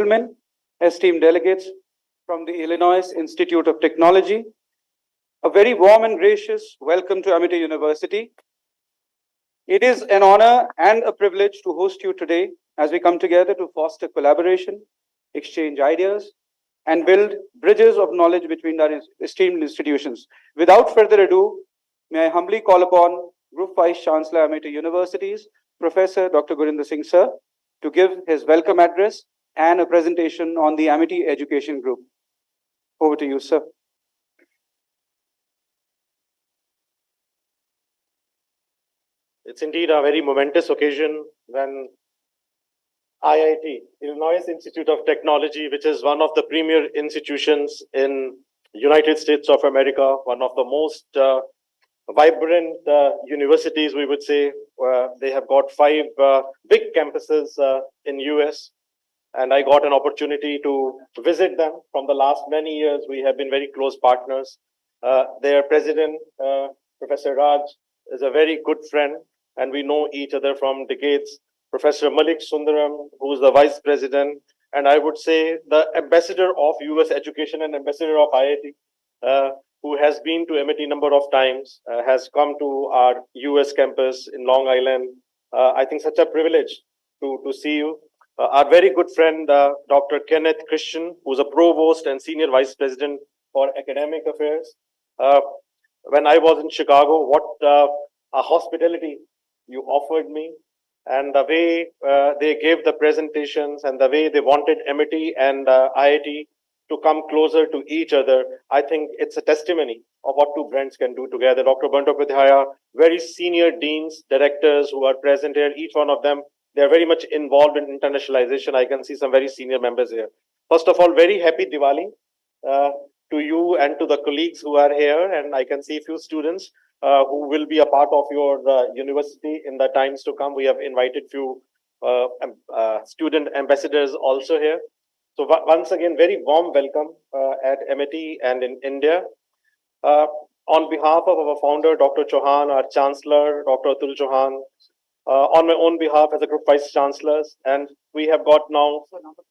Gentlemen, esteemed delegates from the Illinois Institute of Technology, a very warm and gracious welcome to Amity University. It is an honor and a privilege to host you today as we come together to foster collaboration, exchange ideas, and build bridges of knowledge between our esteemed institutions. Without further ado, may I humbly call upon Group Vice Chancellor, Amity Universities, Professor Dr. Gurinder Singh Sir, to give his welcome address and a presentation on the Amity Education Group. Over to you, sir. It's indeed a very momentous occasion when IIT, Illinois Institute of Technology, which is one of the premier institutions in United States of America, one of the most vibrant universities, we would say. They have got 5 big campuses in US, and I got an opportunity to visit them. From the last many years, we have been very close partners. Their president, Professor Raj, is a very good friend, and we know each other from decades. Professor Malik Sundaram, who is the vice president, and I would say the ambassador of US education and ambassador of IIT, who has been to MIT number of times, has come to our US campus in Long Island. I think such a privilege to see you. Our very good friend, Dr. Kenneth Christian, who's a provost and senior vice president for academic affairs. When I was in Chicago, what a hospitality you offered me, and the way they gave the presentations and the way they wanted MIT and IIT to come closer to each other, I think it's a testimony of what two brands can do together. Dr. Bandyopadhyaya, very senior deans, directors who are present here, each one of them, they're very much involved in internationalization. I can see some very senior members here. First of all, very happy Diwali to you and to the colleagues who are here, and I can see a few students who will be a part of your university in the times to come. We have invited few student ambassadors also here. So once again, very warm welcome at MIT and in India. On behalf of our founder, Dr. Chauhan, our chancellor, Dr. Atul Chauhan, on my own behalf as a group vice chancellors, and we have got now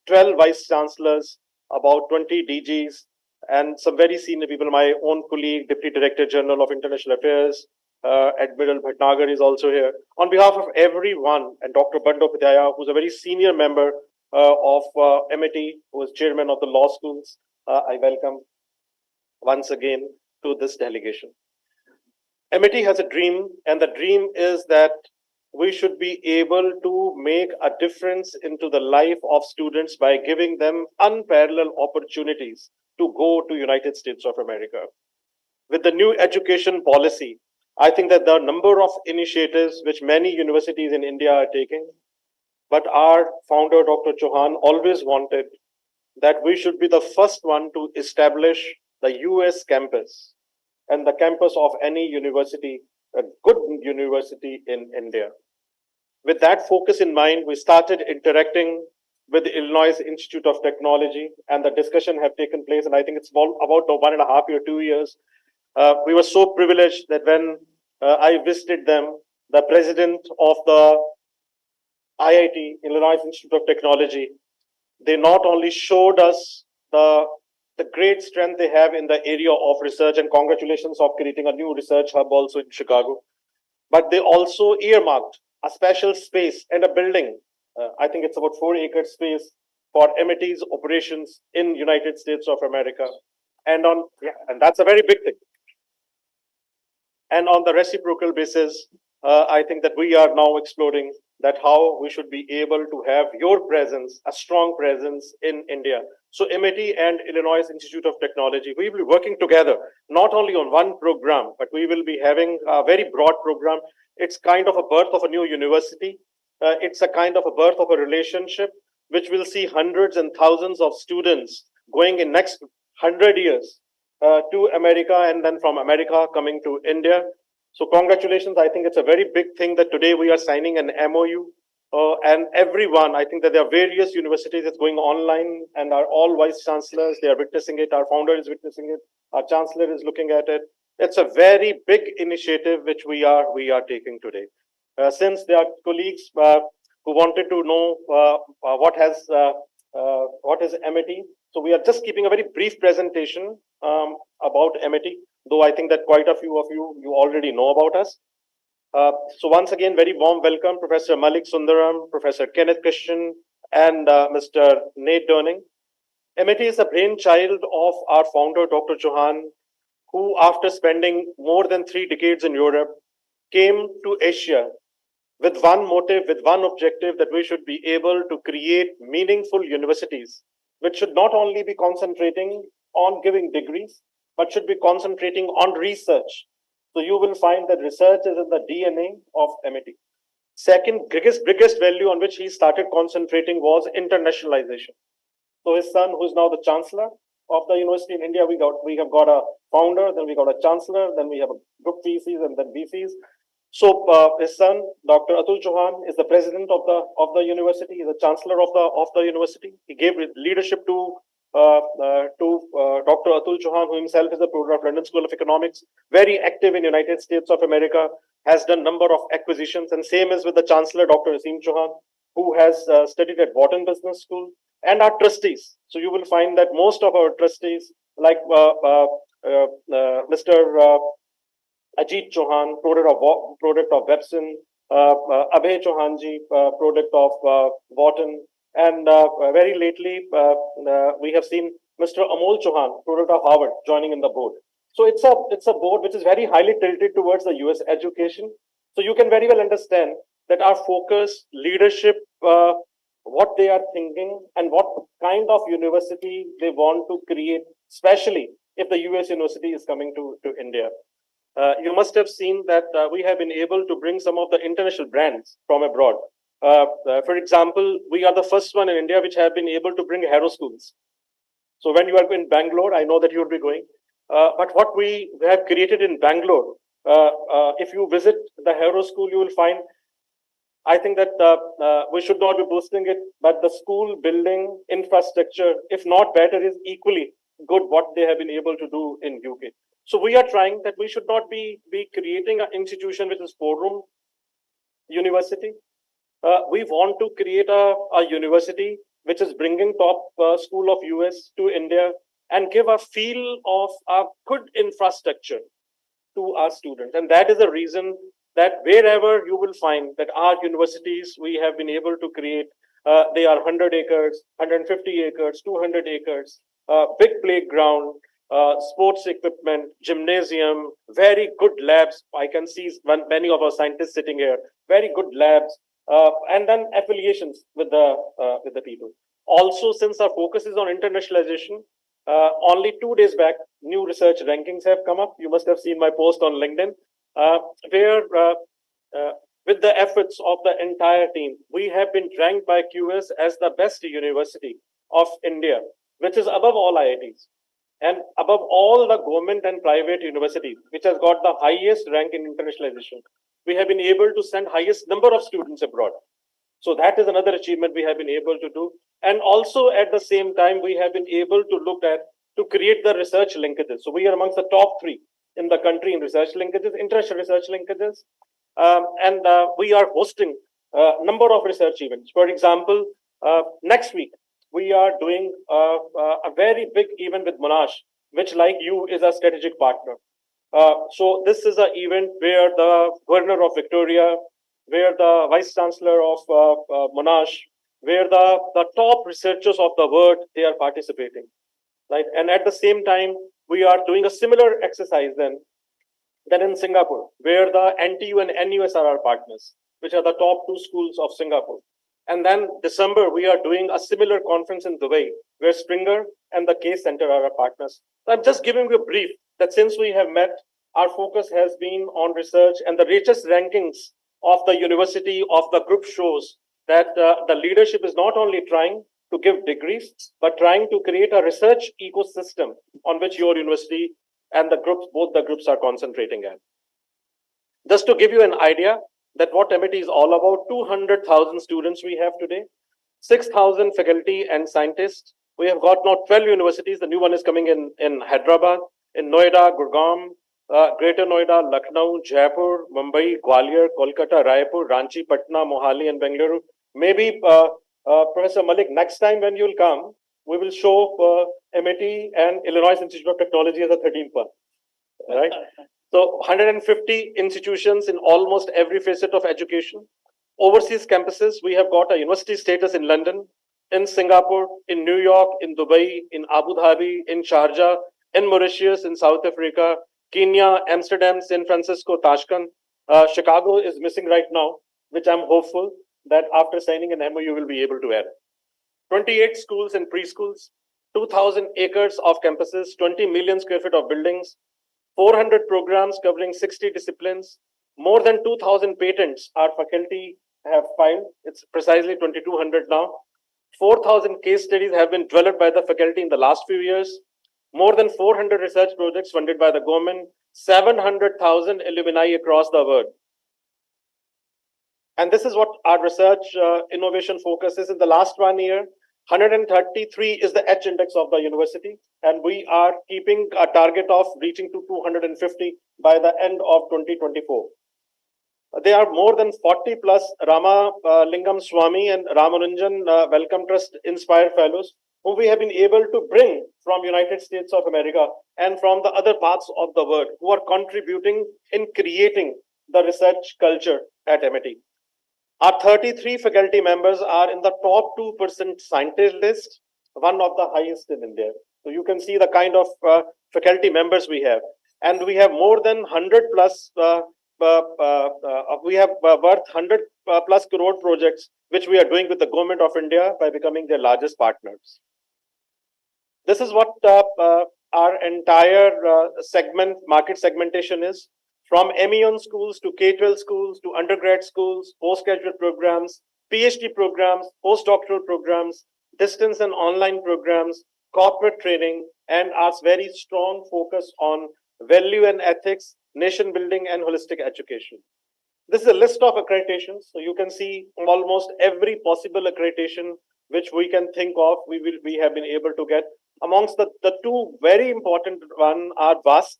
12 vice chancellors, about 20 DGs, and some very senior people. My own colleague, Deputy Director General of International Affairs, Admiral Bhatnagar is also here. On behalf of everyone, and Dr. Bandyopadhyaya, who's a very senior member of MIT, who is chairman of the law schools, I welcome once again to this delegation. MIT has a dream, and the dream is that we should be able to make a difference into the life of students by giving them unparalleled opportunities to go to United States of America. With the new education policy, I think that there are a number of initiatives which many universities in India are taking, but our founder, Dr. Chauhan, always wanted that we should be the first one to establish the US campus and the campus of any university, a good university in India. With that focus in mind, we started interacting with the Illinois Institute of Technology, and the discussion have taken place, and I think it's about 1.5 years, 2 years. We were so privileged that when I visited them, the president of the IIT, Illinois Institute of Technology, they not only showed us the great strength they have in the area of research, and congratulations of creating a new research hub also in Chicago, but they also earmarked a special space and a building. I think it's about 4-acre space for MIT's operations in United States of America. And that's a very big thing. And on the reciprocal basis, I think that we are now exploring that how we should be able to have your presence, a strong presence in India. So MIT and Illinois Institute of Technology, we will be working together, not only on one program, but we will be having a very broad program. It's kind of a birth of a new university. It's a kind of a birth of a relationship, which will see hundreds and thousands of students going in next 100 years to America, and then from America coming to India. So congratulations. I think it's a very big thing that today we are signing an MOU. And everyone, I think that there are various universities that's going online, and are all vice chancellors. They are witnessing it. Our founder is witnessing it. Our chancellor is looking at it. It's a very big initiative which we are taking today. Since there are colleagues who wanted to know what has what is MET? So we are just keeping a very brief presentation about MET, though I think that quite a few of you already know about us. So once again, very warm welcome, Professor Malik Sundaram, Professor Kenneth Christian, and Mr. Nate Durning. MET is the brainchild of our founder, Dr. Chauhan, who, after spending more than 3 decades in Europe, came to Asia with one motive, with one objective, that we should be able to create meaningful universities, which should not only be concentrating on giving degrees, but should be concentrating on research. So you will find that research is in the DNA of MET. Second biggest value on which he started concentrating was internationalization. So his son, who is now the chancellor of the university in India, we have got a founder, then we got a chancellor, then we have a group VCs and then VCs. So his son, Dr. Atul Chauhan, is the president of the university. He's the chancellor of the university. He gave leadership to Dr. Atul Chauhan, who himself is the program of London School of Economics, very active in United States of America, has done number of acquisitions, and same is with the chancellor, Dr. Asim Chauhan, who has studied at Wharton Business School, and our trustees. So you will find that most of our trustees, like Mr. Ajit Chauhan, product of Webson, Abhay Chauhanji, product of Wharton, and very lately we have seen Mr. Amol Chauhan, product of Harvard, joining in the board. So it's a board which is very highly tilted towards the US education. So you can very well understand that our focus, leadership, what they are thinking, and what kind of university they want to create, especially if the US university is coming to India. You must have seen that we have been able to bring some of the international brands from abroad. For example, we are the first one in India which have been able to bring Harrow schools. So when you are in Bangalore, I know that you will be going. But what we have created in Bangalore, if you visit the Harrow school, you will find, I think that we should not be boasting it, but the school building infrastructure, if not better, is equally good what they have been able to do in UK. So we are trying that we should not be creating an institution which is 4-room university. We want to create a university which is bringing top school of US to India and give a feel of a good infrastructure to our students. And that is the reason that wherever you will find that our universities, we have been able to create, they are 100 acres, 150 acres, 200 acres, big playground, sports equipment, gymnasium, very good labs. I can see many of our scientists sitting here, very good labs, and then affiliations with the people. Also, since our focus is on internationalization, only 2 days back, new research rankings have come up. You must have seen my post on LinkedIn, where with the efforts of the entire team, we have been ranked by QS as the best university of India, which is above all IITs and above all the government and private universities, which has got the highest rank in internationalization. We have been able to send highest number of students abroad. So that is another achievement we have been able to do. And also at the same time, we have been able to look at to create the research linkages. So we are amongst the top 3 in the country in research linkages, international research linkages. And we are hosting a number of research events. For example, next week, we are doing a very big event with Monash, which, like you, is a strategic partner. So this is an event where the Governor of Victoria, where the Vice Chancellor of Monash, where the top researchers of the world, they are participating. Right? And at the same time, we are doing a similar exercise then in Singapore, where the NTU and NUS are our partners, which are the top 2 schools of Singapore. And then December, we are doing a similar conference in Dubai, where Springer and the Case Center are our partners. So I'm just giving you a brief that since we have met, our focus has been on research, and the richest rankings of the university of the group shows that the leadership is not only trying to give degrees, but trying to create a research ecosystem on which your university and the groups, both the groups, are concentrating at. Just to give you an idea that what MIT is all about, 200,000 students we have today, 6,000 faculty and scientists. We have got now 12 universities. The new one is coming in Hyderabad, in Noida, Gurgaon, Greater Noida, Lucknow, Jaipur, Mumbai, Gwalior, Kolkata, Raipur, Ranchi, Patna, Mohali, and Bengaluru. Maybe Professor Malik, next time when you'll come, we will show MIT and Illinois Institute of Technology as a 13th one, right? So 150 institutions in almost every facet of education. Overseas campuses, we have got a university status in London, in Singapore, in New York, in Dubai, in Abu Dhabi, in Sharjah, in Mauritius, in South Africa, Kenya, Amsterdam, San Francisco, Tashkent. Chicago is missing right now, which I'm hopeful that after signing an MOU, you will be able to add. 28 schools and preschools, 2,000 acres of campuses, 20 million square feet of buildings, 400 programs covering 60 disciplines, more than 2,000 patents our faculty have filed. It's precisely 2,200 now. 4,000 case studies have been developed by the faculty in the last few years. More than 400 research projects funded by the government, 700,000 alumni across the world. And this is what our research innovation focus is. In the last 1 year, 133 is the H index of the university, and we are keeping a target of reaching to 250 by the end of 2024. There are more than 40 plus Rama Lingam Swami and Ramanujan Welcome Trust Inspire Fellows, whom we have been able to bring from United States of America and from the other parts of the world, who are contributing in creating the research culture at MIT. Our 33 faculty members are in the top 2% scientist list, one of the highest in India. So you can see the kind of faculty members we have. And we have more than 100 plus, we have worth 100 plus crore projects, which we are doing with the government of India by becoming their largest partners. This is what our entire market segmentation is. From MEon schools to K-12 schools to undergrad schools, postgraduate programs, PhD programs, postdoctoral programs, distance and online programs, corporate training, and our very strong focus on value and ethics, nation building, and holistic education. This is a list of accreditations. So you can see almost every possible accreditation which we can think of, we have been able to get. Amongst the two very important one are VASC,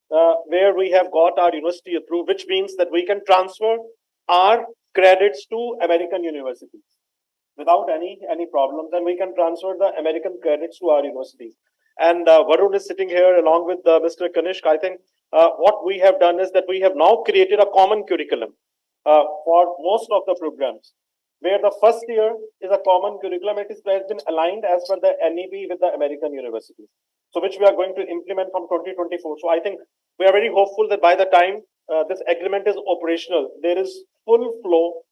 where we have got our university approved, which means that we can transfer our credits to American universities without any problems, and we can transfer the American credits to our universities. And Varun is sitting here along with Mr. Kanishk. I think what we have done is that we have now created a common curriculum for most of the programs, where the first year is a common curriculum. It has been aligned as per the NEB with the American universities, so which we are going to implement from 2024. So I think we are very hopeful that by the time this agreement is operational, there is full flow,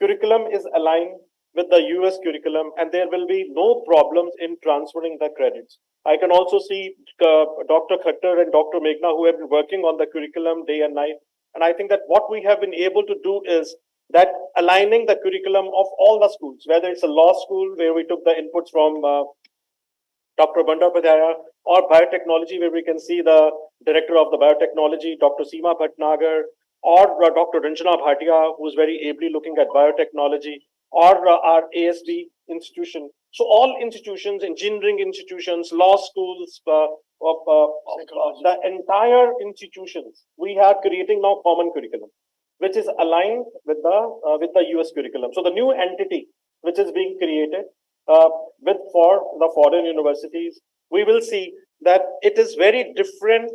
curriculum is aligned with the US curriculum, and there will be no problems in transferring the credits. I can also see Dr. Khattar and Dr. Meghna, who have been working on the curriculum day and night. And I think that what we have been able to do is that aligning the curriculum of all the schools, whether it's a law school where we took the inputs from Dr. Bandyopadhyaya, or biotechnology, where we can see the director of the biotechnology, Dr. Seema Bhatnagar, or Dr. Ranjana Bhatia, who is very ably looking at biotechnology, or our ASB institution. So all institutions, engineering institutions, law schools, the entire institutions, we are creating now common curriculum, which is aligned with the US curriculum. So the new entity which is being created for the foreign universities, we will see that it is very different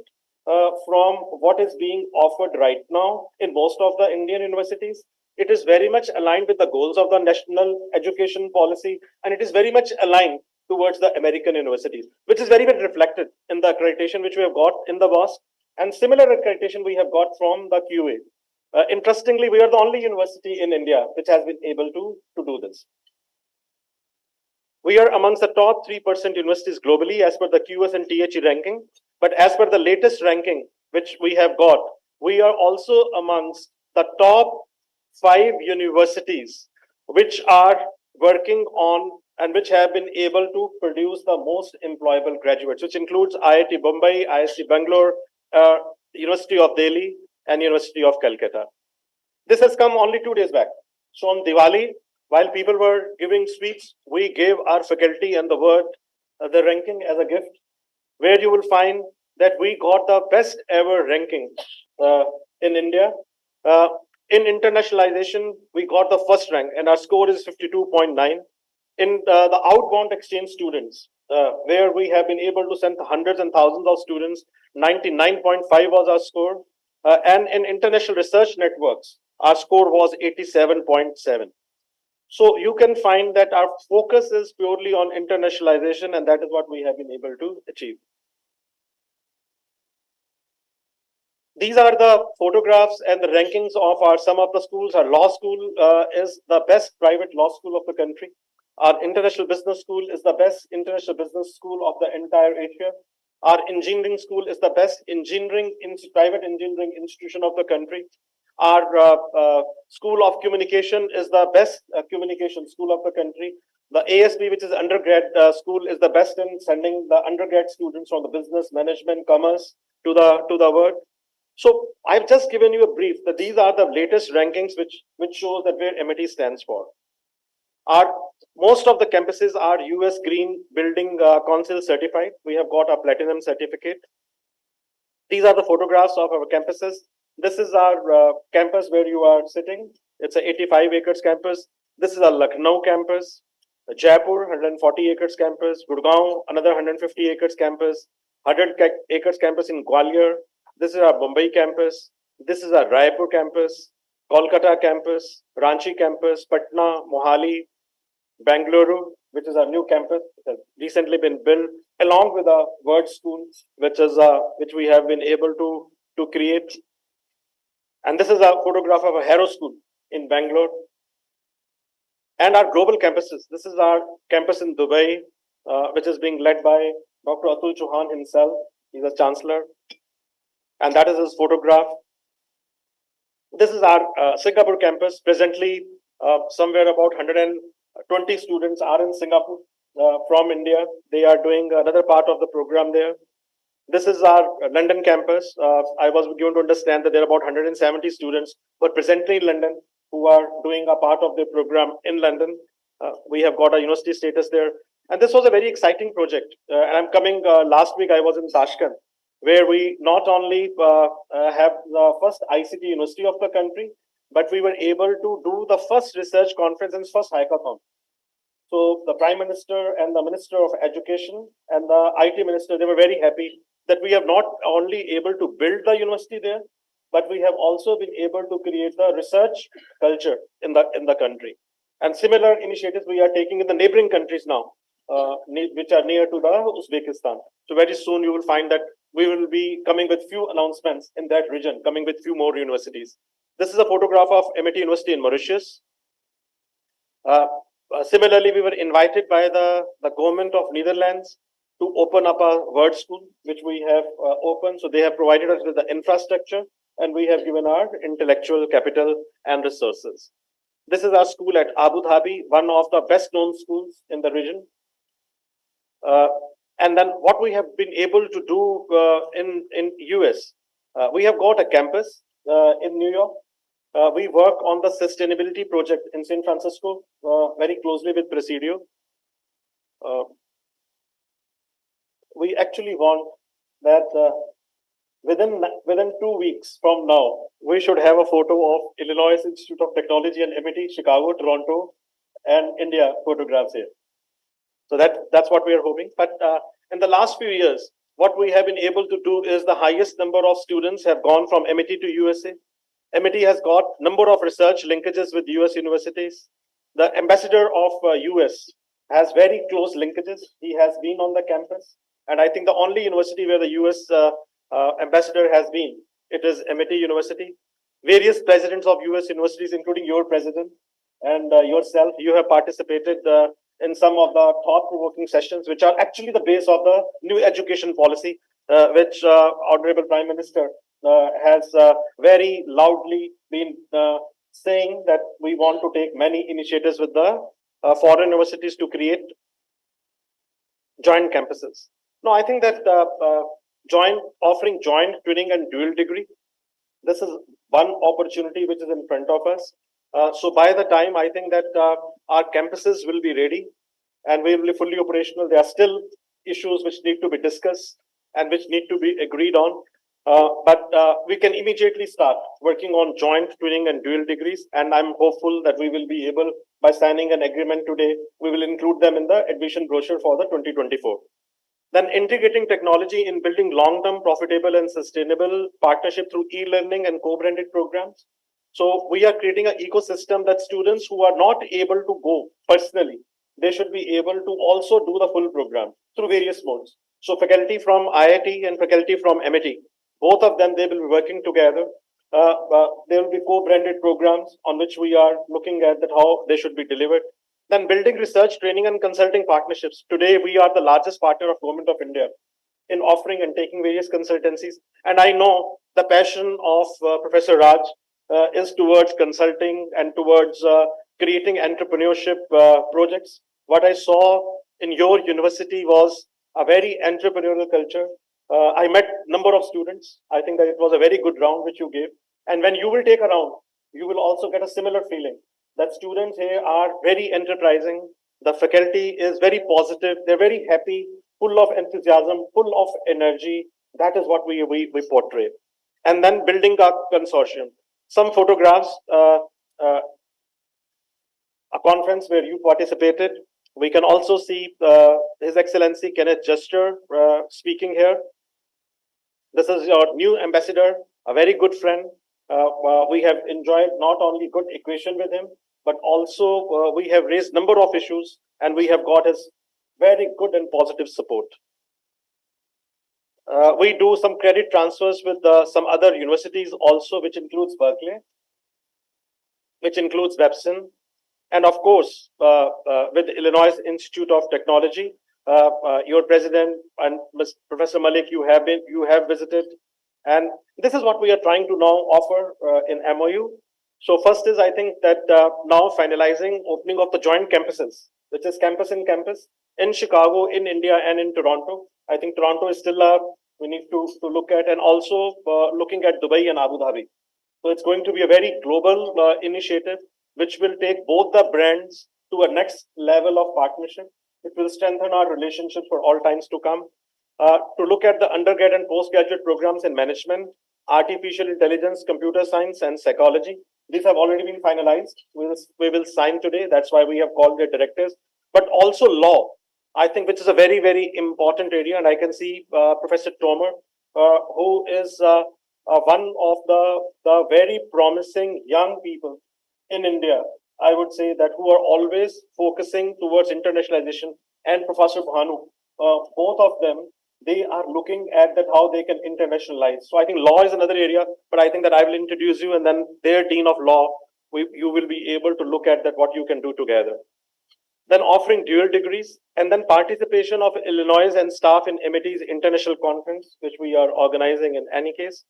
from what is being offered right now in most of the Indian universities. It is very much aligned with the goals of the national education policy, and it is very much aligned towards the American universities, which is very well reflected in the accreditation which we have got in the WASC, and similar accreditation we have got from the QA. Interestingly, we are the only university in India which has been able to do this. We are amongst the top 3% universities globally as per the QS and THE ranking, but as per the latest ranking which we have got, we are also amongst the top 5 universities which are working on and which have been able to produce the most employable graduates, which includes IIT Bombay, IIT Bangalore, University of Delhi, and University of Calcutta. This has come only 2 days back. So on Diwali, while people were giving sweets, we gave our faculty and the world the ranking as a gift, where you will find that we got the best ever ranking in India. In internationalization, we got the first rank, and our score is 52.9. In the outbound exchange students, where we have been able to send hundreds and thousands of students, 99.5 was our score. And in international research networks, our score was 87.7. So you can find that our focus is purely on internationalization, and that is what we have been able to achieve. These are the photographs and the rankings of some of the schools. Our law school is the best private law school of the country. Our international business school is the best international business school of the entire Asia. Our engineering school is the best private engineering institution of the country. Our school of communication is the best communication school of the country. The ASB, which is undergrad school, is the best in sending the undergrad students from the business, management, commerce to the world. So I've just given you a brief that these are the latest rankings which shows that where MIT stands for. Most of the campuses are US Green Building Council certified. We have got a platinum certificate. These are the photographs of our campuses. This is our campus where you are sitting. It's a 85 acres campus. This is a Lucknow campus, a Jaipur 140 acres campus, Gurgaon another 150 acres campus, 100 acres campus in Gwalior. This is our Mumbai campus. This is our Raipur campus, Kolkata campus, Ranchi campus, Patna, Mohali, Bangalore, which is our new campus, has recently been built, along with our Word School, which we have been able to create. And this is a photograph of a Harrow School in Bangalore. And our global campuses. This is our campus in Dubai, which is being led by Dr. Atul Chauhan himself. He's a chancellor. And that is his photograph. This is our Singapore campus. Presently, somewhere about 120 students are in Singapore from India. They are doing another part of the program there. This is our London campus. I was given to understand that there are about 170 students who are presently in London who are doing a part of the program in London. We have got a university status there. And this was a very exciting project. And I'm coming, last week I was in Tashkent, where we not only have the first ICT university of the country, but we were able to do the first research conference and first hackathon. So the Prime Minister and the Minister of Education and the IT Minister, they were very happy that we have not only able to build the university there, but we have also been able to create the research culture in the country. And similar initiatives we are taking in the neighboring countries now, which are near to the Uzbekistan. So very soon you will find that we will be coming with few announcements in that region, coming with few more universities. This is a photograph of MIT University in Mauritius. Similarly, we were invited by the government of Netherlands to open up a word school, which we have opened. So they have provided us with the infrastructure, and we have given our intellectual capital and resources. This is our school at Abu Dhabi, one of the best known schools in the region. And then what we have been able to do in US, we have got a campus in New York. We work on the sustainability project in San Francisco very closely with Presidio. We actually want that within 2 weeks from now, we should have a photo of Illinois Institute of Technology and MIT, Chicago, Toronto, and India photographs here. So that's what we are hoping. But in the last few years, what we have been able to do is the highest number of students have gone from MIT to USA. MIT has got number of research linkages with US universities. The ambassador of US has very close linkages. He has been on the campus. And I think the only university where the US ambassador has been, it is MIT University. Various presidents of US universities, including your president and yourself, you have participated in some of the thought-provoking sessions, which are actually the base of the new education policy, which Honorable Prime Minister has very loudly been saying that we want to take many initiatives with the foreign universities to create joint campuses. No, I think that offering joint twinning and dual degree, this is one opportunity which is in front of us. So by the time I think that our campuses will be ready and we will be fully operational, there are still issues which need to be discussed and which need to be agreed on. But we can immediately start working on joint twinning and dual degrees. And I'm hopeful that we will be able, by signing an agreement today, we will include them in the admission brochure for the 2024. Then integrating technology in building long-term profitable and sustainable partnership through e-learning and co-branded programs. So we are creating an ecosystem that students who are not able to go personally, they should be able to also do the full program through various modes. So faculty from IIT and faculty from MIT, both of them, they will be working together. There will be co-branded programs on which we are looking at that how they should be delivered. Then building research, training, and consulting partnerships. Today, we are the largest partner of Government of India in offering and taking various consultancies. And I know the passion of Professor Raj is towards consulting and towards creating entrepreneurship projects. What I saw in your university was a very entrepreneurial culture. I met number of students. I think that it was a very good round which you gave. And when you will take a round, you will also get a similar feeling that students here are very enterprising. The faculty is very positive. They're very happy, full of enthusiasm, full of energy. That is what we portray. And then building a consortium. Some photographs, a conference where you participated. We can also see His Excellency Kenneth Jester speaking here. This is your new ambassador, a very good friend. We have enjoyed not only good equation with him, but also we have raised number of issues and we have got his very good and positive support. We do some credit transfers with some other universities also, which includes Berkeley, which includes Webson, and of course, with Illinois Institute of Technology, your president and Professor Malik, you have visited, and this is what we are trying to now offer in MOU. So first is, I think that now finalizing opening of the joint campuses, which is campus in campus in Chicago, in India, and in Toronto. I think Toronto is still we need to look at, and also looking at Dubai and Abu Dhabi. So it's going to be a very global initiative, which will take both the brands to a next level of partnership. It will strengthen our relationship for all times to come. To look at the undergrad and postgraduate programs in management, artificial intelligence, computer science, and psychology. These have already been finalized. We will sign today. That's why we have called the directors. But also law, I think, which is a very, very important area. And I can see Professor Tomer, who is one of the very promising young people in India, I would say, that who are always focusing towards internationalization, and Professor Bhanu, both of them, they are looking at that how they can internationalize. So I think law is another area, but I think that I will introduce you, and then their dean of law, you will be able to look at that what you can do together. Then offering dual degrees, and then participation of Illinois and staff in MIT's international conference, which we are organizing in any case.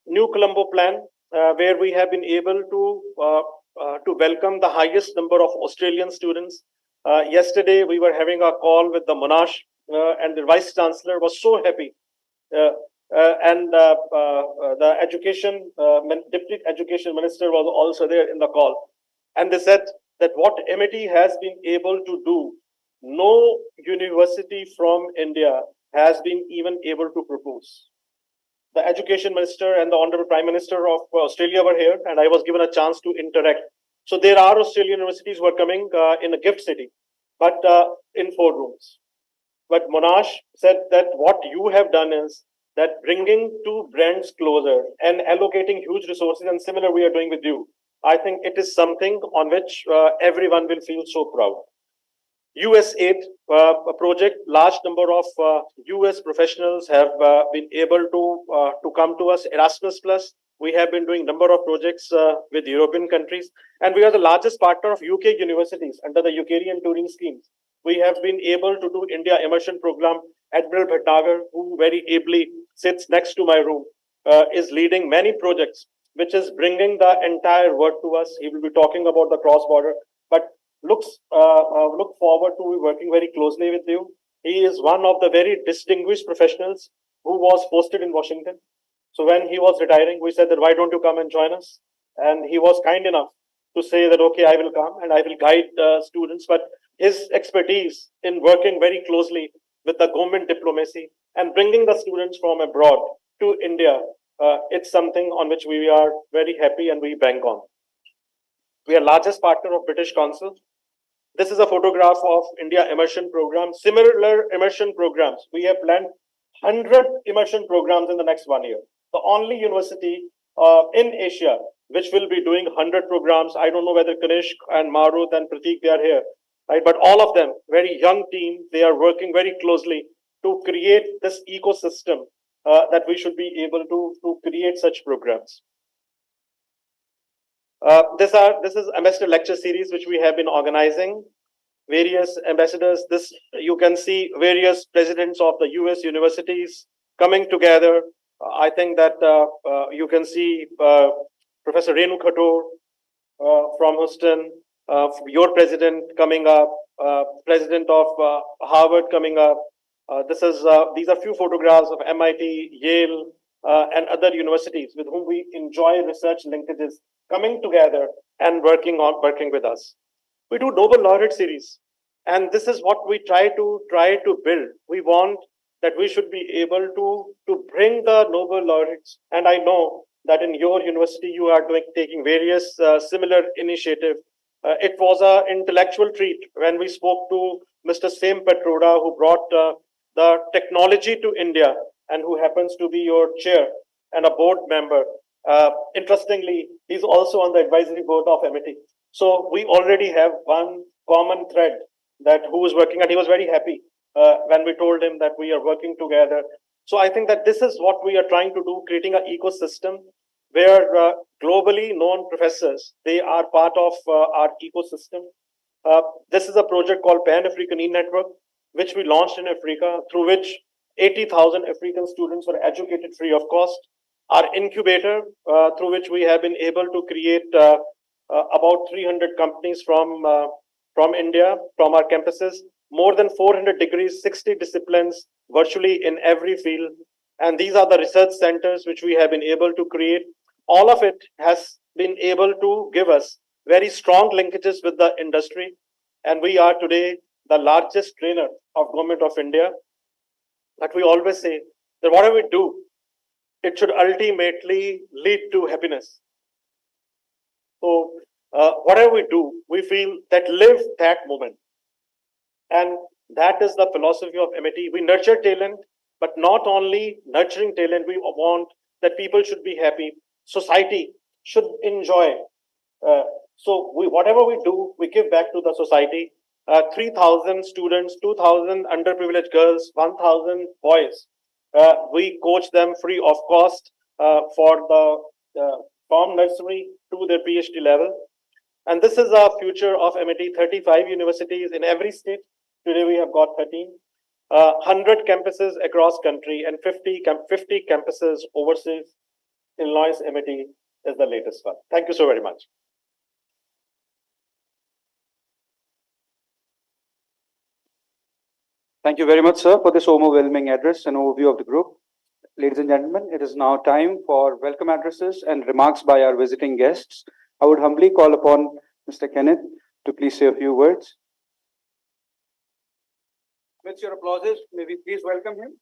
New Colombo plan, where we have been able to welcome the highest number of Australian students. Yesterday, we were having a call with the Monash, and the Vice Chancellor was so happy. And the Deputy Education Minister was also there in the call. And they said that what MIT has been able to do, no university from India has been even able to propose. The Education Minister and the Honorable Prime Minister of Australia were here, and I was given a chance to interact. So there are Australian universities who are coming in a gift city, but in 4 rooms. But Monash said that what you have done is that bringing 2 brands closer and allocating huge resources, and similar we are doing with you. I think it is something on which everyone will feel so proud. US aid project, large number of US professionals have been able to come to us. Erasmus Plus, we have been doing number of projects with European countries, and we are the largest partner of UK universities under the Ukarian Turing schemes. We have been able to do India immersion program. Admiral Bhatnagar, who very ably sits next to my room, is leading many projects, which is bringing the entire world to us. He will be talking about the cross-border, but look forward to working very closely with you. He is one of the very distinguished professionals who was posted in Washington. So when he was retiring, we said that why don't you come and join us? And he was kind enough to say that, okay, I will come and I will guide students. But his expertise in working very closely with the government diplomacy and bringing the students from abroad to India, it's something on which we are very happy and we bank on. We are largest partner of British Council. This is a photograph of India immersion program. Similar immersion programs. We have planned 100 immersion programs in the next 1 year. The only university in Asia which will be doing 100 programs. I don't know whether Kanishk and Marut and Pratik, they are here, right? But all of them, very young team, they are working very closely to create this ecosystem that we should be able to create such programs. This is ambassador lecture series which we have been organizing. Various ambassadors. This you can see various presidents of the US universities coming together. I think that you can see Professor Renu Khator from Houston, your president coming up, president of Harvard coming up. These are few photographs of MIT, Yale, and other universities with whom we enjoy research linkages coming together and working with us. We do Nobel Laureate series, and this is what we try to build. We want that we should be able to bring the Nobel laureates, and I know that in your university you are taking various similar initiative. It was an intellectual treat when we spoke to Mr. Sem Petroda, who brought the technology to India and who happens to be your chair and a board member. Interestingly, he's also on the advisory board of MIT. So we already have one common thread that who is working, and he was very happy when we told him that we are working together. So I think that this is what we are trying to do, creating an ecosystem where globally known professors, they are part of our ecosystem. This is a project called Pan-African E-Network, which we launched in Africa, through which 80,000 African students were educated free of cost. Our incubator, through which we have been able to create about 300 companies from India, from our campuses, more than 400 degrees, 60 disciplines, virtually in every field. And these are the research centers which we have been able to create. All of it has been able to give us very strong linkages with the industry. And we are today the largest trainer of Government of India. But we always say that whatever we do, it should ultimately lead to happiness. So whatever we do, we feel that live that moment. And that is the philosophy of MIT. We nurture talent, but not only nurturing talent, we want that people should be happy. Society should enjoy. So whatever we do, we give back to the society. 3,000 students, 2,000 underprivileged girls, 1,000 boys. We coach them free of cost from nursery to their PhD level. And this is our future of MIT, 35 universities in every state. Today we have got 13. 100 campuses across country and 50 campuses overseas. Illinois MIT is the latest one. Thank you so very much. Thank you very much, sir, for this overwhelming address and overview of the group. Ladies and gentlemen, it is now time for welcome addresses and remarks by our visiting guests. I would humbly call upon Mr. Kenneth to please say a few words. With your applauses, may we please welcome him.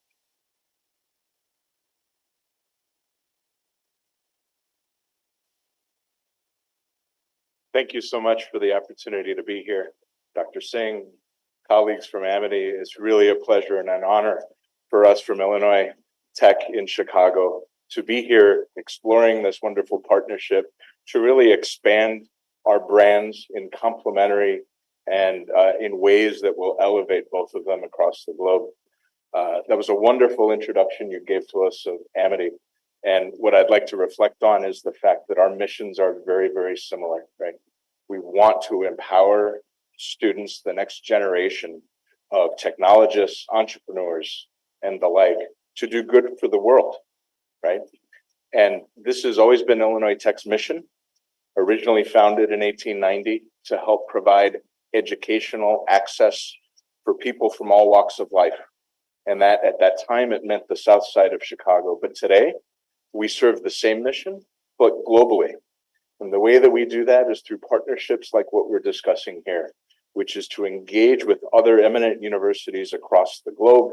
Thank you so much for the opportunity to be here. Dr. Singh, colleagues from Amity, it's really a pleasure and an honor for us from Illinois Tech in Chicago to be here exploring this wonderful partnership to really expand our brands in complementary and in ways that will elevate both of them across the globe. That was a wonderful introduction you gave to us of Amity. And what I'd like to reflect on is the fact that our missions are very, very similar, right? We want to empower students, the next generation of technologists, entrepreneurs, and the like, to do good for the world, right? And this has always been Illinois Tech's mission, originally founded in 1890 to help provide educational access for people from all walks of life. And that at that time, it meant the South Side of Chicago. But today, we serve the same mission, but globally. And the way that we do that is through partnerships like what we're discussing here, which is to engage with other eminent universities across the globe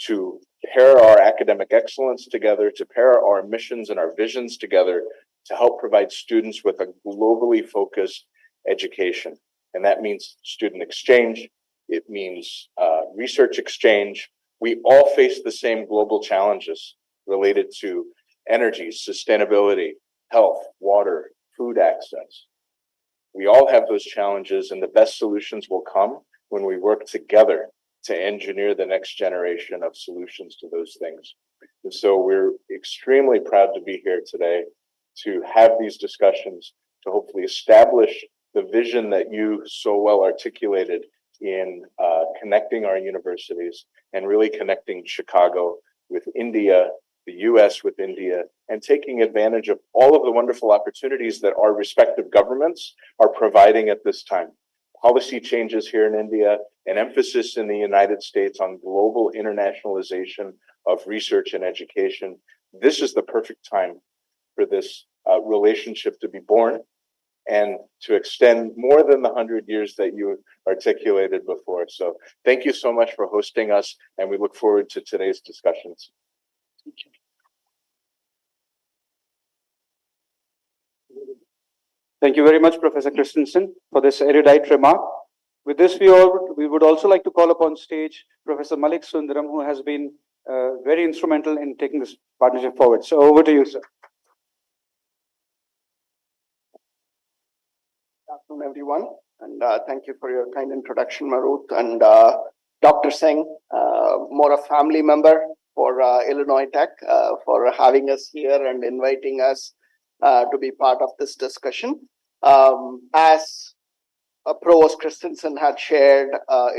to pair our academic excellence together, to pair our missions and our visions together to help provide students with a globally focused education. And that means student exchange. It means research exchange. We all face the same global challenges related to energy, sustainability, health, water, food access. We all have those challenges, and the best solutions will come when we work together to engineer the next generation of solutions to those things. And so we're extremely proud to be here today to have these discussions, to hopefully establish the vision that you so well articulated in connecting our universities and really connecting Chicago with India, the US with India, and taking advantage of all of the wonderful opportunities that our respective governments are providing at this time. Policy changes here in India, an emphasis in the United States on global internationalization of research and education. This is the perfect time for this relationship to be born and to extend more than the 100 years that you articulated before. So thank you so much for hosting us, and we look forward to today's discussions. Thank you. Thank you very much, Professor Christensen, for this erudite remark. With this, we would also like to call upon stage Professor Malik Sundaram, who has been very instrumental in taking this partnership forward. So over to you, sir. Good afternoon, everyone, and thank you for your kind introduction, Marut, and Dr. Singh, more a family member for Illinois Tech, for having us here and inviting us to be part of this discussion. As Provost Christensen had shared,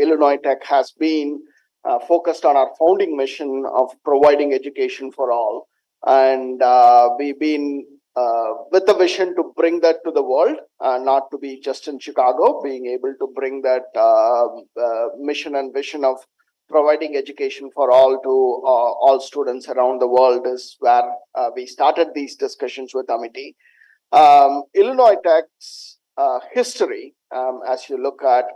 Illinois Tech has been focused on our founding mission of providing education for all, and we've been with the vision to bring that to the world, not to be just in Chicago. Being able to bring that mission and vision of providing education for all to all students around the world is where we started these discussions with Amity. Illinois Tech's history, as you look at,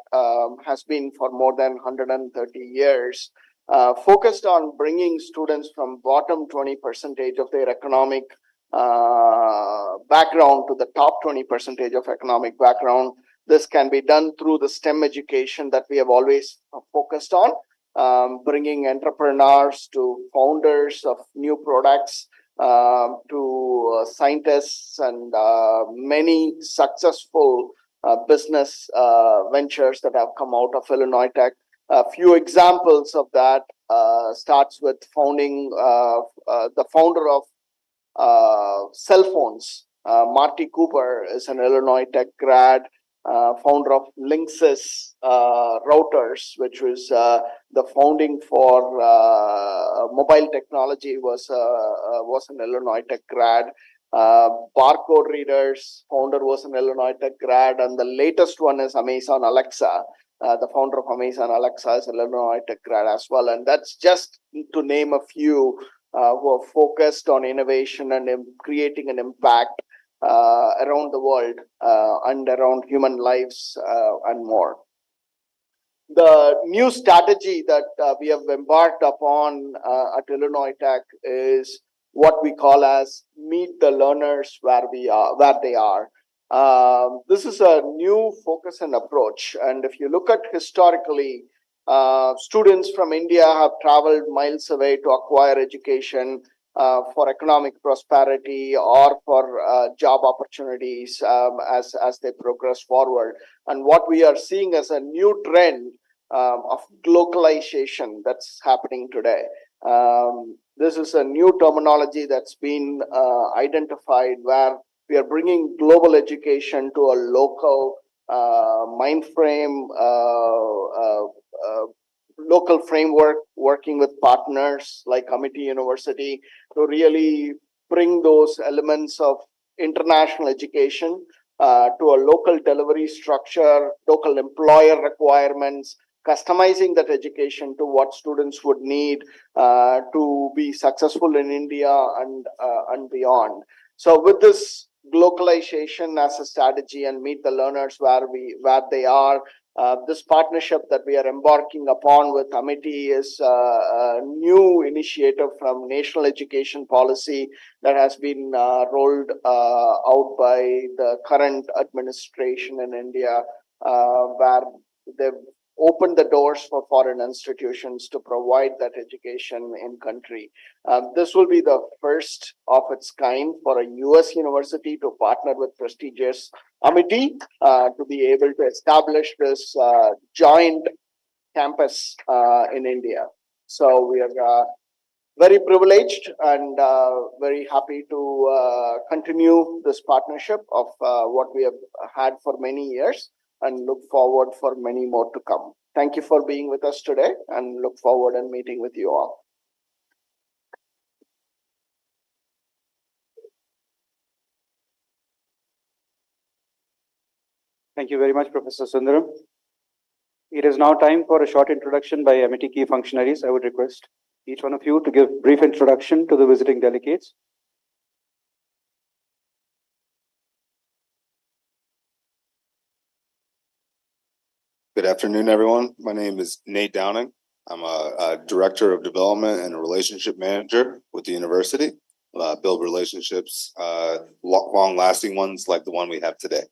has been for more than 130 years, focused on bringing students from bottom 20% of their economic background to the top 20% of economic background. This can be done through the STEM education that we have always focused on, bringing entrepreneurs to founders of new products, to scientists, and many successful business ventures that have come out of Illinois Tech. A few examples of that starts with founding the founder of cell phones. Marty Cooper is an Illinois Tech grad, founder of Linksys routers, which was the founding for mobile technology, was an Illinois Tech grad. Barcode readers founder was an Illinois Tech grad, and the latest one is Amazon Alexa. The founder of Amazon Alexa is an Illinois Tech grad as well, and that's just to name a few who are focused on innovation and creating an impact around the world and around human lives and more. The new strategy that we have embarked upon at Illinois Tech is what we call as meet the learners where they are. This is a new focus and approach, and if you look at historically, students from India have traveled miles away to acquire education for economic prosperity or for job opportunities as they progress forward. And what we are seeing as a new trend of globalization that's happening today. This is a new terminology that's been identified, where we are bringing global education to a local mind frame, local framework, working with partners like Amity University to really bring those elements of international education to a local delivery structure, local employer requirements, customizing that education to what students would need to be successful in India and beyond. So with this globalization as a strategy and meet the learners where they are, This partnership that we are embarking upon with Amity is a new initiative from national education policy that has been rolled out by the current administration in India, where they've opened the doors for foreign institutions to provide that education in country. This will be the first of its kind for a US university to partner with prestigious Amity to be able to establish this joint campus in India. So we are very privileged and very happy to continue this partnership of what we have had for many years and look forward for many more to come. Thank you for being with us today and look forward and meeting with you all. Thank you very much, Professor Sundaram. It is now time for a short introduction by Amity key functionaries. I would request each one of you to give brief introduction to the visiting delegates. Good afternoon, everyone. My name is Nate Downing. I'm a Director of Development and a Relationship Manager with the university. Build relationships, long-lasting ones like the one we have today.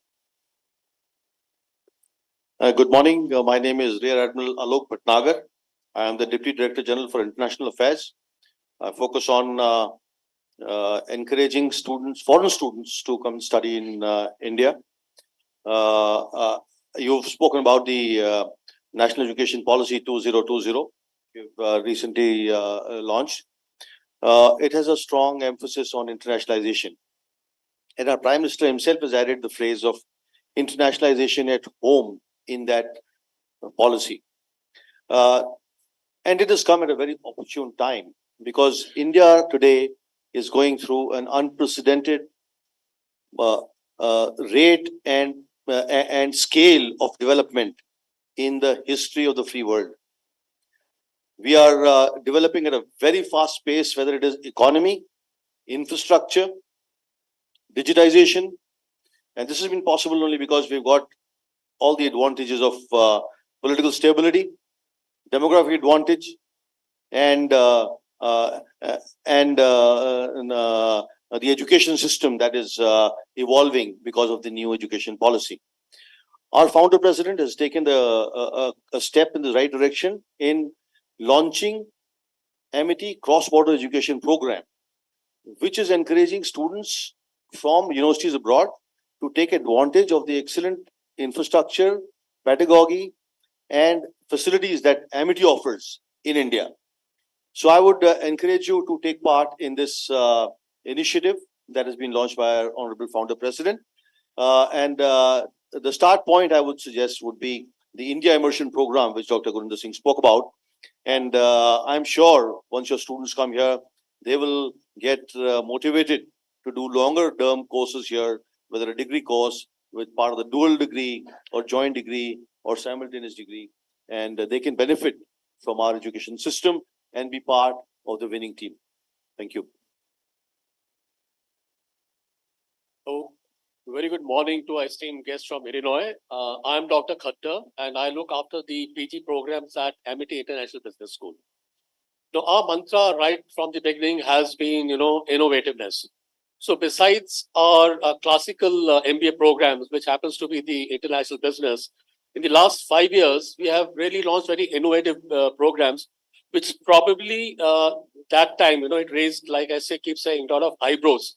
Good morning. My name is Rear Admiral Alok Bhatnagar. I am the Deputy Director General for International Affairs. I focus on encouraging students, foreign students, to come study in India. You've spoken about the National Education Policy 2020, we've recently launched. It has a strong emphasis on internationalization. And our Prime Minister himself has added the phrase of internationalization at home in that policy. And it has come at a very opportune time because India today is going through an unprecedented rate and scale of development in the history of the free world. We are developing at a very fast pace, whether it is economy, infrastructure, digitization, and this has been possible only because we've got all the advantages of political stability, demographic advantage, and the education system that is evolving because of the new education policy. Our founder president has taken a step in the right direction in launching Amity cross-border education program, which is encouraging students from universities abroad to take advantage of the excellent infrastructure, pedagogy, and facilities that Amity offers in India. So I would encourage you to take part in this initiative that has been launched by our Honorable Founder President. The start point I would suggest would be the India Immersion Program, which Dr. Gurinder Singh spoke about. And I'm sure once your students come here, they will get motivated to do longer term courses here, whether a degree course with part of the dual degree or joint degree or simultaneous degree. And they can benefit from our education system and be part of the winning team. Thank you. So, very good morning to our esteemed guests from Illinois. I'm Dr. Khattar, and I look after the PG programs at Amity International Business School. Now, our mantra right from the beginning has been, innovativeness. So, besides our classical MBA programs, which happens to be the international business, in the last 5 years, we have really launched very innovative programs, which probably that time, it raised, like I say, keep saying, a lot of eyebrows.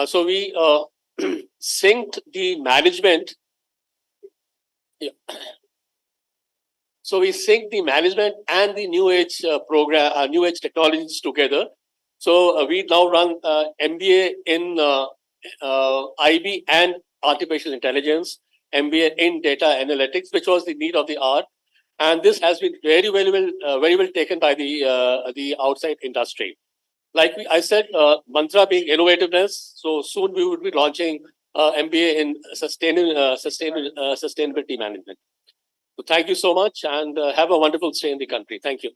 So we synced the management. Yeah. So we synced the management and the new age program, new age technologies together. So we now run MBA in IB and artificial intelligence, MBA in data analytics, which was the need of the hour. And this has been very well taken by the outside industry. Like I said, mantra being innovativeness. So soon we would be launching MBA in sustainability management. So thank you so much and have a wonderful stay in the country. Thank you.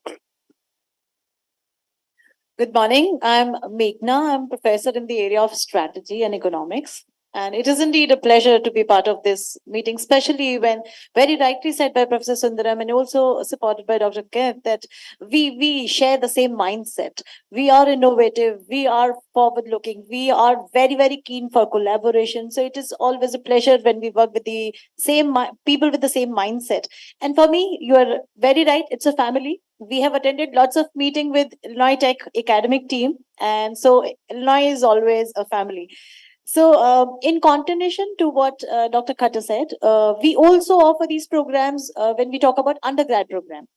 Good morning. I'm Meghna. I'm professor in the area of strategy and economics. And it is indeed a pleasure to be part of this meeting, especially when very rightly said by Professor Sundaram and also supported by Dr. Kent that we share the same mindset. We are innovative, we are forward looking, we are very, very keen for collaboration. So it is always a pleasure when we work with the people with the same mindset. And for me, you are very right, it's a family. We have attended lots of meeting with Illinois Tech academic team, and so Illinois is always a family. So, in continuation to what Dr. Khatter said, we also offer these programs when we talk about undergrad program,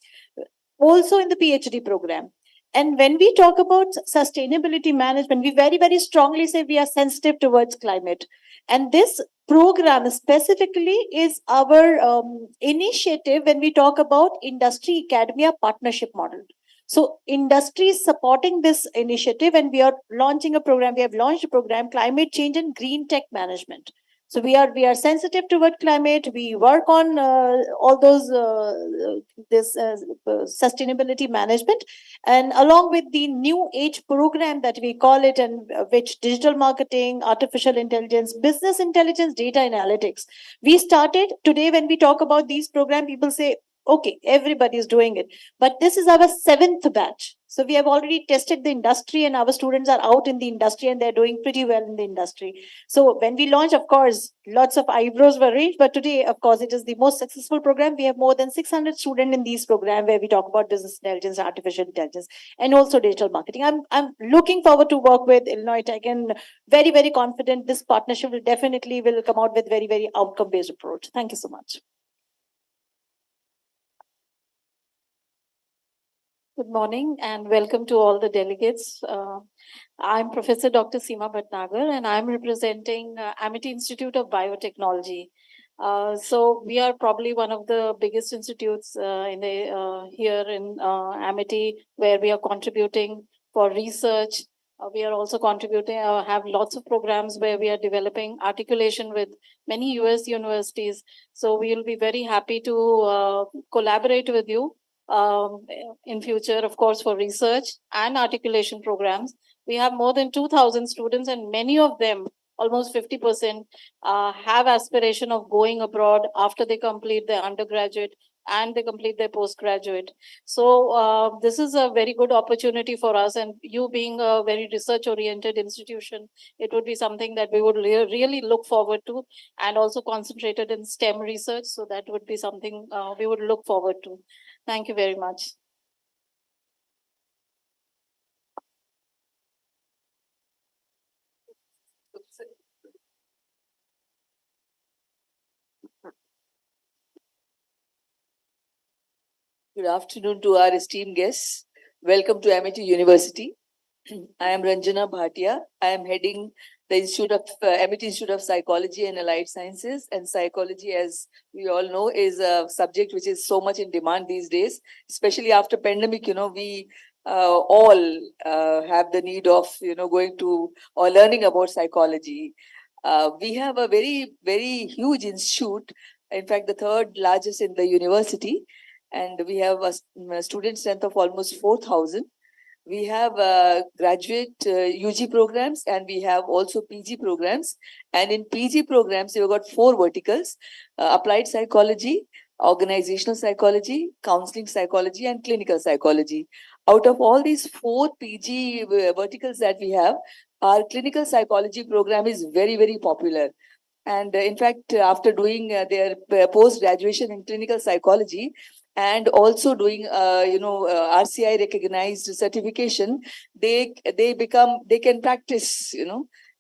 also in the PhD program. And when we talk about sustainability management, we very, very strongly say we are sensitive towards climate. And this program specifically is our initiative when we talk about industry academia partnership model. So industry is supporting this initiative, and we are launching a program. We have launched a program, Climate Change and Green Tech Management. So we are sensitive toward climate. We work on all those sustainability management, and along with the new age program that we call it, and which digital marketing, artificial intelligence, business intelligence, data analytics. We started today when we talk about these programs. People say, okay, everybody is doing it. But this is our 7th batch. So we have already tested the industry, and our students are out in the industry and they're doing pretty well in the industry. So when we launch, of course, lots of eyebrows were raised. But today, of course, it is the most successful program. We have more than 600 students in these programs where we talk about business intelligence, artificial intelligence, and also digital marketing. I'm looking forward to work with Illinois Tech, and very, very confident this partnership will definitely will come out with very, very outcome-based approach. Thank you so much. Good morning and welcome to all the delegates. I'm Professor Dr. Seema Bhatnagar, and I'm representing Amity Institute of Biotechnology. So we are probably one of the biggest institutes here in Amity, where we are contributing for research. We are also contributing, have lots of programs where we are developing articulation with many US universities. So we will be very happy to collaborate with you in future, of course, for research and articulation programs. We have more than 2,000 students, and many of them, almost 50%, have aspiration of going abroad after they complete their undergraduate and they complete their postgraduate. So this is a very good opportunity for us, and you being a very research-oriented institution, it would be something that we would really look forward to, and also concentrated in STEM research. So that would be something we would look forward to. Thank you very much. Good afternoon to our esteemed guests. Welcome to Amity University. I am Ranjana Bhatia. I am heading the Amity Institute of Psychology and Allied Sciences. And psychology, as we all know, is a subject which is so much in demand these days, especially after pandemic. We all have the need of going to or learning about psychology. We have a very, very huge institute. In fact, the 3rd largest in the university. And we have a student strength of almost 4,000. We have graduate UG programs, and we have also PG programs. And in PG programs, we've got 4 verticals: applied psychology, organizational psychology, counseling psychology, and clinical psychology. Out of all these 4 PG verticals that we have, our clinical psychology program is very, very popular. And in fact, after doing their post-graduation in clinical psychology, and also doing, RCI recognized certification, they can practice,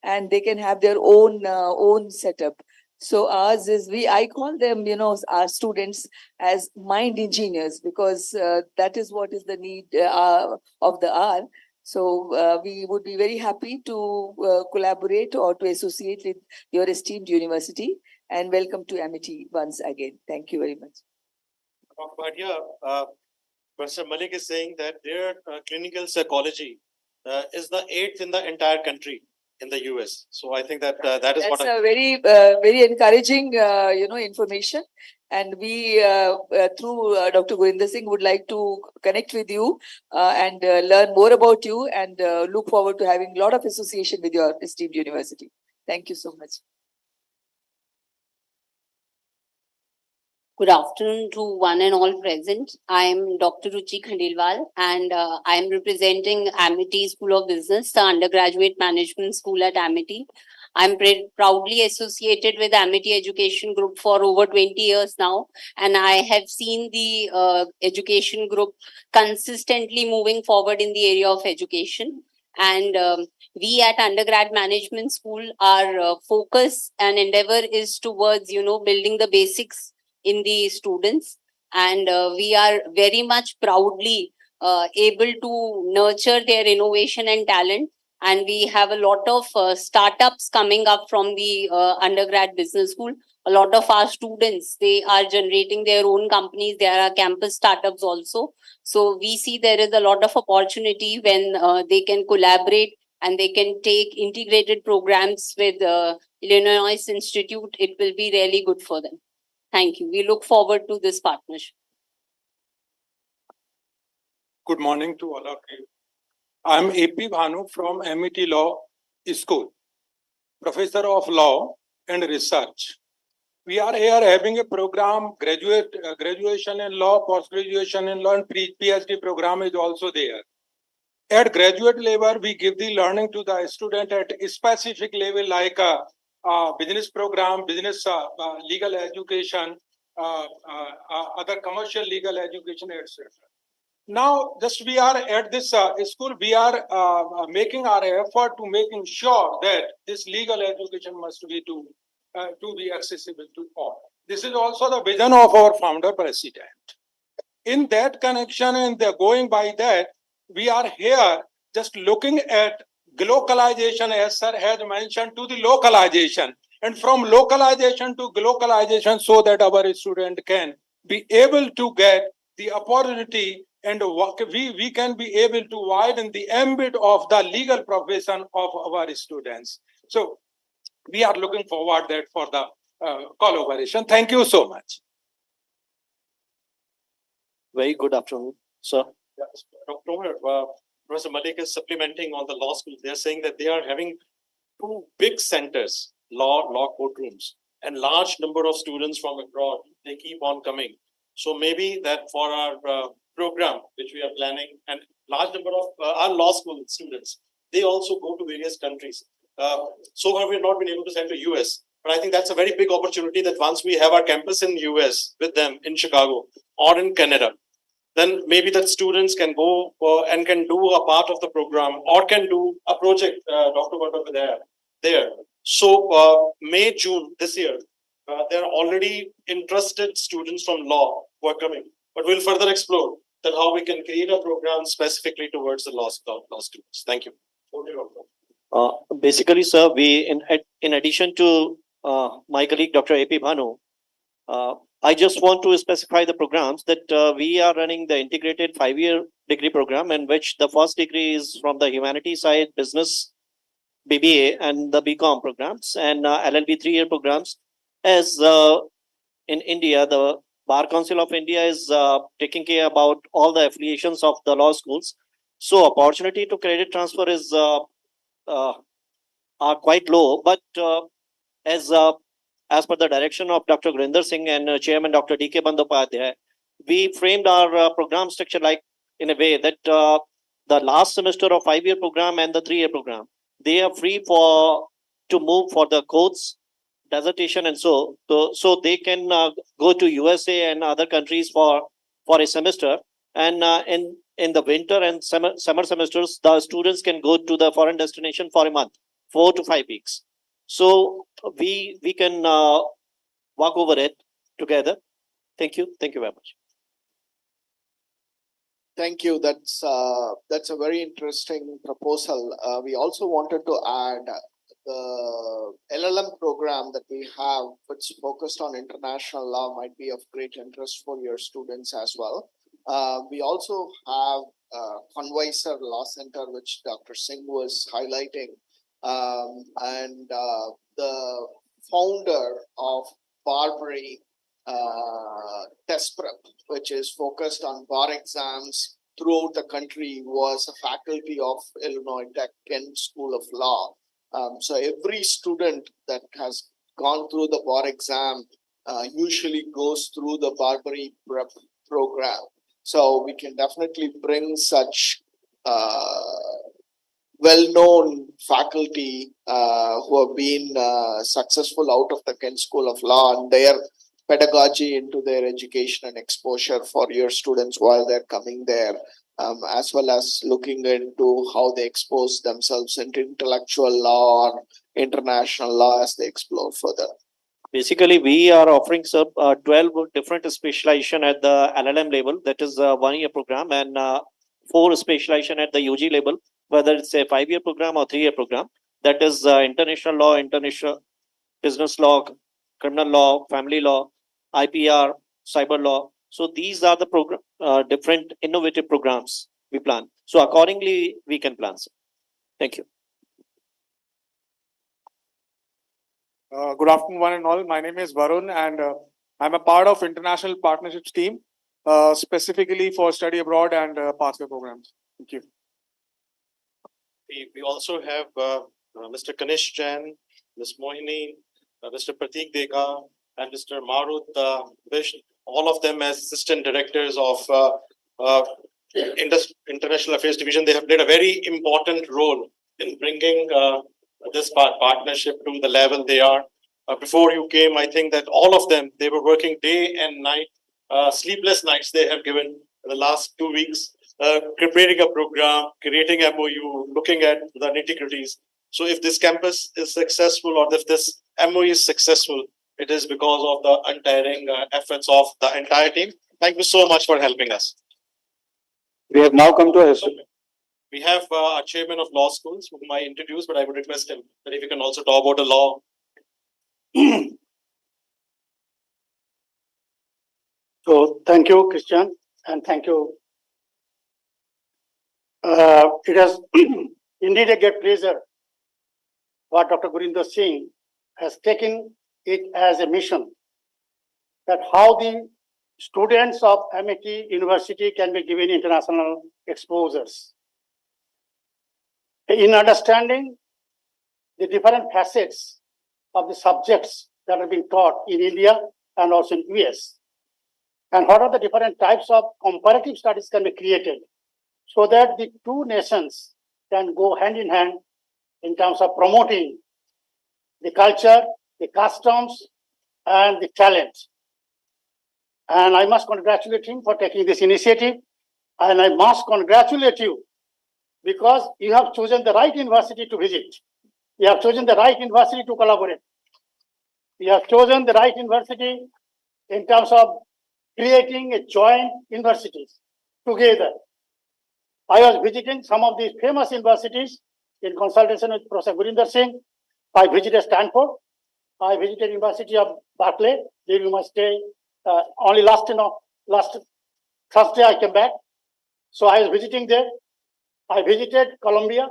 and they can have their own setup. So ours is, I call them, our students as mind engineers, because that is what is the need of the hour. So we would be very happy to collaborate or to associate with your esteemed university, and welcome to Amity once again. Thank you very much. But yeah, Professor Malik is saying that their clinical psychology is the 8th in the entire country in the US. So I think that that is That's a very, very encouraging, information. And we, through Dr. Gurinder Singh, would like to connect with you and learn more about you, and look forward to having a lot of association with your esteemed university. Thank you so much. Good afternoon to one and all present. I am Dr. Ruchi Khandelwal and I am representing Amity School of Business, the undergraduate management school at Amity. I'm proudly associated with Amity Education Group for over 20 years now, and I have seen the education group consistently moving forward in the area of education. And we at undergrad management school, our focus and endeavor is towards, building the basics in the students, and we are very much proudly able to nurture their innovation and talent, and we have a lot of startups coming up from the undergrad business school. A lot of our students, they are generating their own companies. There are campus startups also, so we see there is a lot of opportunity when they can collaborate and they can take integrated programs with Illinois Institute. It will be really good for them. Thank you. We look forward to this partnership. Good morning to all of you. I'm AP Bhanu from MIT Law School, Professor of Law and Research. We are here having a program, graduation in law, post-graduation in law, and PhD program is also there. At graduate level, we give the learning to the student at a specific level like business program, business legal education, other commercial legal education, etc. Now, just we are at this school, we are making our effort to making sure that this legal education must be to be accessible to all. This is also the vision of our founder president. In that connection and going by that, we are here just looking at globalization, as sir has mentioned, to the localization, and from localization to globalization, so that our student can be able to get the opportunity and we can be able to widen the ambit of the legal profession of our students. So we are looking forward that for the collaboration. Thank you so much. Very good afternoon, sir. Yes, Dr. Professor Malik is supplementing on the law school. They're saying that they are having two big centers, law courtrooms, and large number of students from abroad. They keep on coming. So maybe that for our program, which we are planning, and large number of our law school students, they also go to various countries. So far, we have not been able to send to US, but I think that's a very big opportunity that once we have our campus in US with them in Chicago or in Canada, then maybe that students can go and can do a part of the program or can do a project, Dr. Bhatta, there. So May, June this year, there are already interested students from law who are coming, but we'll further explore that how we can create a program specifically towards the law students. Thank you. Basically, sir, we in addition to my colleague Dr. AP Bhanu, I just want to specify the programs that we are running the integrated 5-year degree program, in which the first degree is from the humanities side, business, BBA, and the BCom programs, and LLB 3-year programs. As in India, the Bar Council of India is taking care about all the affiliations of the law schools. So opportunity to credit transfer is are quite low, but as per the direction of Dr. Gurinder Singh and Chairman Dr. D.K. Bandyopadhyay, we framed our program structure like in a way that the last semester of 5-year program and the 3-year program, they are free to move for the courts, dissertation, and so they can go to USA and other countries for a semester, and in the winter and summer semesters, the students can go to the foreign destination for a month, 4 to 5 weeks. So we can walk over it together. Thank you very much. Thank you. That's a very interesting proposal. We also wanted to add the LLM program that we have, which is focused on international law, might be of great interest for your students as well. We also have Convisor Law Center, which Dr. Singh was highlighting. And the founder of Barbary Test Prep, which is focused on bar exams throughout the country, was a faculty of Illinois Tech Kent School of Law. So every student that has gone through the bar exam usually goes through the Barbary prep program. So we can definitely bring such well-known faculty who have been successful out of the Kent School of Law and their pedagogy into their education and exposure for your students while they're coming there, as well as looking into how they expose themselves into intellectual law or international law as they explore further. Basically, we are offering 12 different specialization at the LLM level, that is a 1 year program, and 4 specialization at the UG level, whether it's a 5 year program or 3 year program. That is international law, international business law, criminal law, family law, IPR, cyber law. So these are the different innovative programs we plan. So accordingly, we can plan. Sir. Thank you. Good afternoon, one and all. My name is Varun, and I'm a part of international partnerships team, specifically for study abroad and pathway programs. Thank you. We also have Mr. Kanish Jain, Ms. Mohini, Mr. Pratik Deka, and Mr. Marut Bish, all of them as assistant directors of International Affairs Division. They have played a very important role in bringing this partnership to the level they are. Before you came, I think that all of them, they were working day and night, sleepless nights they have given the last 2 weeks, preparing a program, creating MOU, looking at the nitty-gritties. So if this campus is successful or if this MOU is successful, it is because of the untiring efforts of the entire team. Thank you so much for helping us. We have now come to a We have our chairman of law schools, whom I introduced, but I would request him that if you can also talk about the law. So thank you, Christian, and thank you. It has indeed a great pleasure what Dr. Gurinder Singh has taken it as a mission, that how the students of MIT University can be given international exposures. In understanding the different facets of the subjects that are being taught in India and also in US, and what are the different types of comparative studies can be created so that the two nations can go hand in hand in terms of promoting the culture, the customs, and the talent. And I must congratulate him for taking this initiative, and I must congratulate you because you have chosen the right university to visit. You have chosen the right university to collaborate. You have chosen the right university in terms of creating a joint universities together. I was visiting some of these famous universities in consultation with Professor Gurinder Singh. I visited Stanford. I visited University of Berkeley during my stay. Only last Thursday I came back. So I was visiting there. I visited Columbia.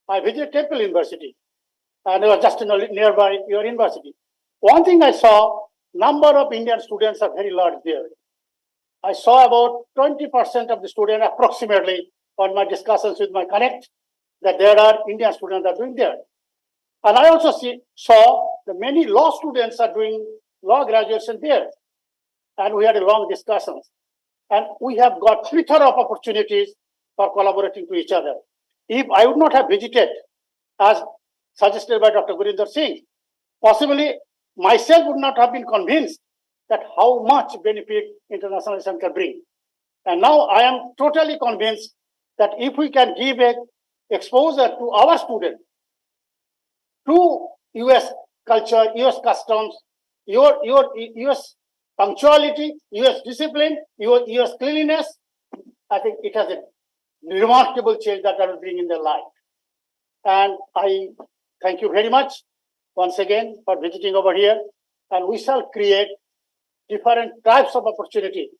I visited Temple University. And it was just nearby your university. One thing I saw, number of Indian students are very large there. I saw about 20% of the students approximately on my discussions with my connect that there are Indian students that are doing there. And I also saw that many law students are doing law graduation there. And we had a long discussions. And we have got plethora of opportunities for collaborating to each other. If I would not have visited, as suggested by Dr. Gurinder Singh, possibly myself would not have been convinced that how much benefit internationalization can bring. And now I am totally convinced that if we can give a exposure to our students, to US culture, US customs, your US punctuality, US discipline, US cleanliness, I think it has a remarkable change that will bring in their life. And I thank you very much once again for visiting over here. And we shall create different types of opportunity,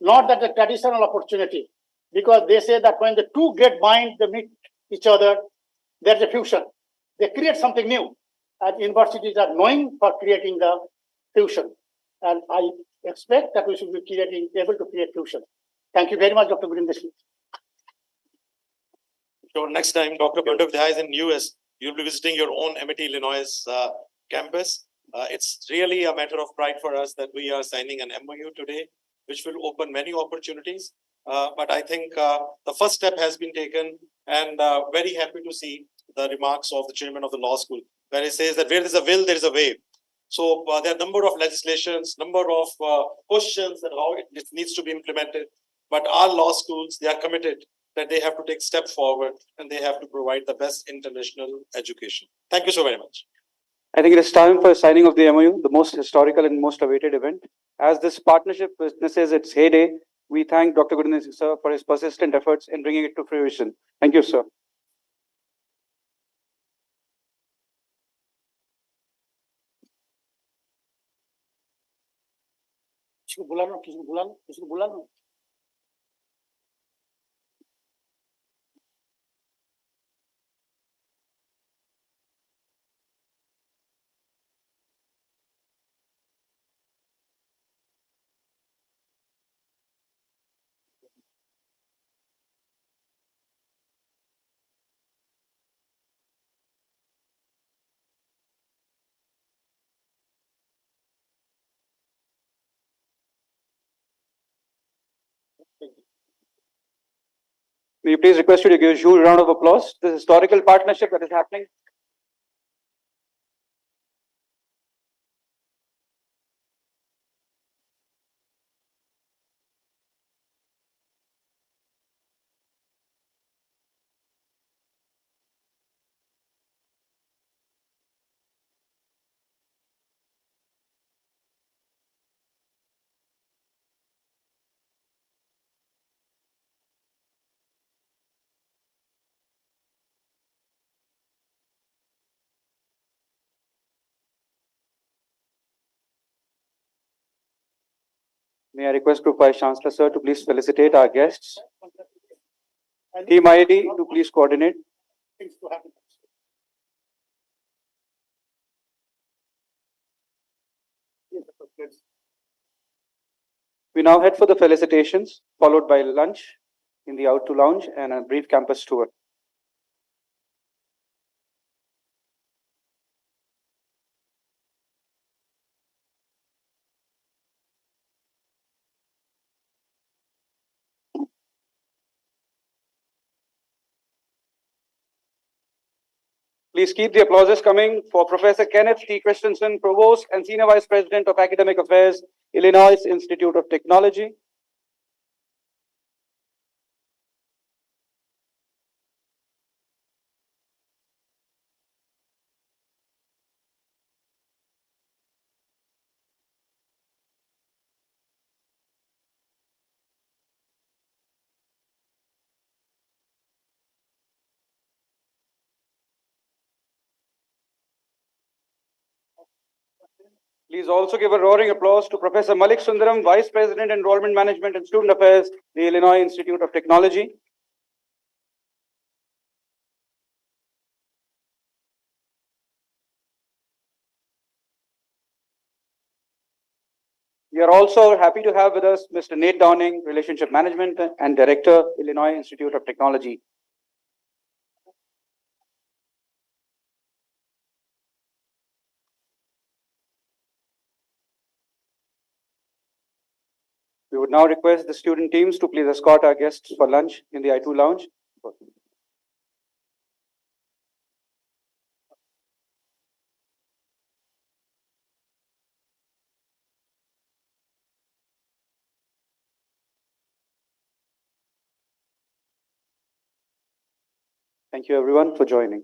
not that the traditional opportunity, because they say that when the two great minds they meet each other, there's a fusion. They create something new. And universities are known for creating the fusion. And I expect that we should be able to create fusion. Thank you very much, Dr. Gurinder Singh. So next time Dr. Bandhavdhyay is in US, you'll be visiting your own MIT Illinois campus. It's really a matter of pride for us that we are signing an MOU today, which will open many opportunities. But I think the first step has been taken, and very happy to see the remarks of the chairman of the law school, where he says that where there's a will, there is a way. So there are a number of legislations, number of questions and how it needs to be implemented. But our law schools, they are committed that they have to take step forward and they have to provide the best international education. Thank you so very much. I think it is time for signing of the MOU, the most historical and most awaited event. As this partnership witnesses its heyday, we thank Dr. Goodness sir for his persistent efforts in bringing it to fruition. Thank you, sir. किसको बुला लो May you please request you to give a huge round of applause to this historical partnership that is happening. May I request Group Vice Chancellor sir to please felicitate our guests. Team ID to please coordinate. things to happen. We now head for the felicitations, followed by lunch in the out to lounge and a brief campus tour. Please keep the applauses coming for Professor Kenneth T. Christensen, Provost and Senior Vice President of Academic Affairs, Illinois Institute of Technology. Please also give a roaring applause to Professor Malik Sundaram, Vice President, Enrollment Management and Student Affairs, the Illinois Institute of Technology. We are also happy to have with us Mr. Nate Downing, Relationship Management and Director, Illinois Institute of Technology. We would now request the student teams to please escort our guests for lunch in the I2 lounge. Thank you everyone for joining.